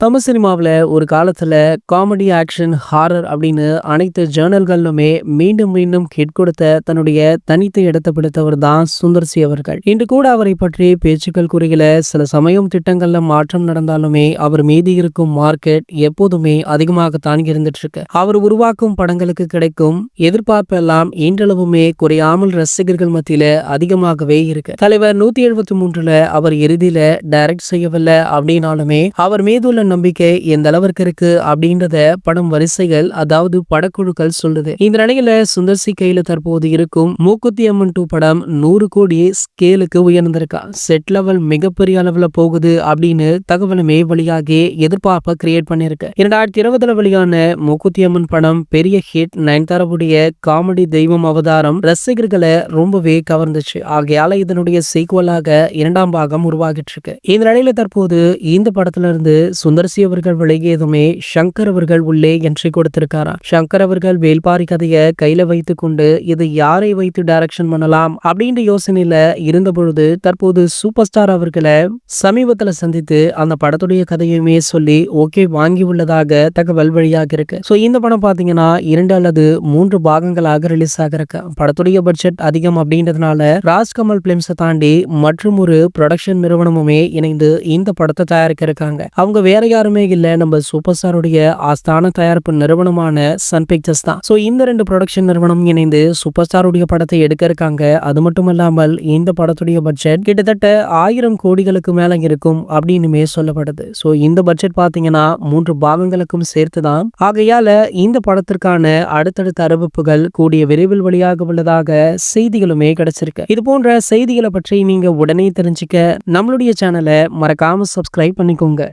தமிழ் சினிமாவுல ஒரு காலத்துல comedy, action, horror அப்படின்னு அனைத்து ஜர்னல்களிலுமே மீண்டும் மீண்டும் ஹிட் கொடுத்த தன்னுடைய தனித்த இடத்தை பிடித்தவர் தான் சுந்தர் சி அவர்கள். இன்று கூட அவரை பற்றி பேச்சுக்கள் குறிகள சில சமயம் திட்டங்கள்ல மாற்றம் நடந்தாலுமே அவர் மீதி இருக்கும் மார்க்கெட் எப்போதுமே அதிகமாகத்தான் இருந்துட்டு இருக்கு. அவர் உருவாக்கும் படங்களுக்கு கிடைக்கும் எதிர்பார்ப்பு எல்லாம் இன்றளவுமே குறையாமல் ரசிகர்கள் மத்தியில அதிகமாகவே இருக்கு. தலைவர் 173ல அவர் இறுதியில டைரக்ட் செய்யவில்லை அப்படின்னாலுமே அவர் மீதுள்ள நம்பிக்கை எந்த அளவிற்கு இருக்கு அப்படின்றத படம் வரிசைகள், அதாவது படக்குழுக்கள் சொல்லுது. இந்த நிலையில சுந்தர் சி கையில தற்போது இருக்கும் மூக்குத்தி அம்மன் 2 படம் 100 கோடி ஸ்கேலுக்கு உயர்ந்திருக்கா. செட் லெவல் மிகப்பெரிய அளவுல போகுது அப்படின்னு தகவலுமே வெளியாகி எதிர்பார்ப்பை கிரியேட் பண்ணிருக்கு. 2020 வெளியான மூக்குத்தி அம்மன் படம் பெரிய ஹிட். நயன்தாராவுடைய காமெடி தெய்வம் அவதாரம் ரசிகர்களை ரொம்பவே கவர்ந்துச்சு. ஆகையால இதனுடைய சீக்குவலாக 2ஆம் பாகம் உருவாகிட்டு இருக்கு. இந்த நிலையில தற்போது இந்த படத்துல இருந்து சுந்தர் சி அவர்கள் விலகியதுமே சங்கர் அவர்கள் உள்ளே என்ட்ரி கொடுத்திருக்காராம். சங்கர் அவர்கள் வேல்பாரி கதையை கையில வைத்துக் கொண்டு இது யாரை வைத்து டைரக்ஷன் பண்ணலாம் அப்படின்ற யோசனையில இருந்த பொழுது தற்போது சூப்பர் ஸ்டார் அவர்களை சமீபத்துல சந்தித்து அந்த படத்துடைய கதையுமே சொல்லி ஓகே வாங்கி உள்ளதாக தகவல் வெளியாக இருக்கு. சோ இந்த படம் பாத்தீங்கன்னா 2 அல்லது 3 பாகங்களாக ரிலீஸ் ஆகிருக்கு. படத்துடைய பட்ஜெட் அதிகம் அப்படின்றதுனால ராஜ்கமல் பிலிம்ஸை தாண்டி மற்றும் ஒரு ப்ரொடக்ஷன் நிறுவனமுமே இணைந்து இந்த படத்தை தயாரிக்க இருக்காங்க. அவங்க வேற யாருமே இல்ல, நம்ம சூப்பர் ஸ்டாருடைய ஆஸ்தான தயாரிப்பு நிறுவனமான சன் பிக்சர்ஸ் தான். சோ இந்த 2 ப்ரொடக்ஷன் நிறுவனம் இணைந்து சூப்பர் ஸ்டாருடைய படத்தை எடுக்க இருக்காங்க. அது மட்டும் இல்லாமல் இந்த படத்துடைய பட்ஜெட் கிட்டத்தட்ட 1000 கோடிகளுக்கு மேல இருக்கும் அப்படின்னுமே சொல்லப்படுது. சோ இந்த பட்ஜெட் பாத்தீங்கன்னா 3 பாகங்களுக்கும் சேர்த்துதான். ஆகையால இந்த படத்திற்கான அடுத்தடுத்த அறிவிப்புகள் கூடிய விரைவில் வெளியாக உள்ளதாக செய்திகளுமே கிடைச்சிருக்கு. இது போன்ற செய்திகளை பற்றி நீங்க உடனே தெரிஞ்சுக்க நம்மளுடைய சேனலை மறக்காம சப்ஸ்கிரைப் பண்ணிக்கோங்க.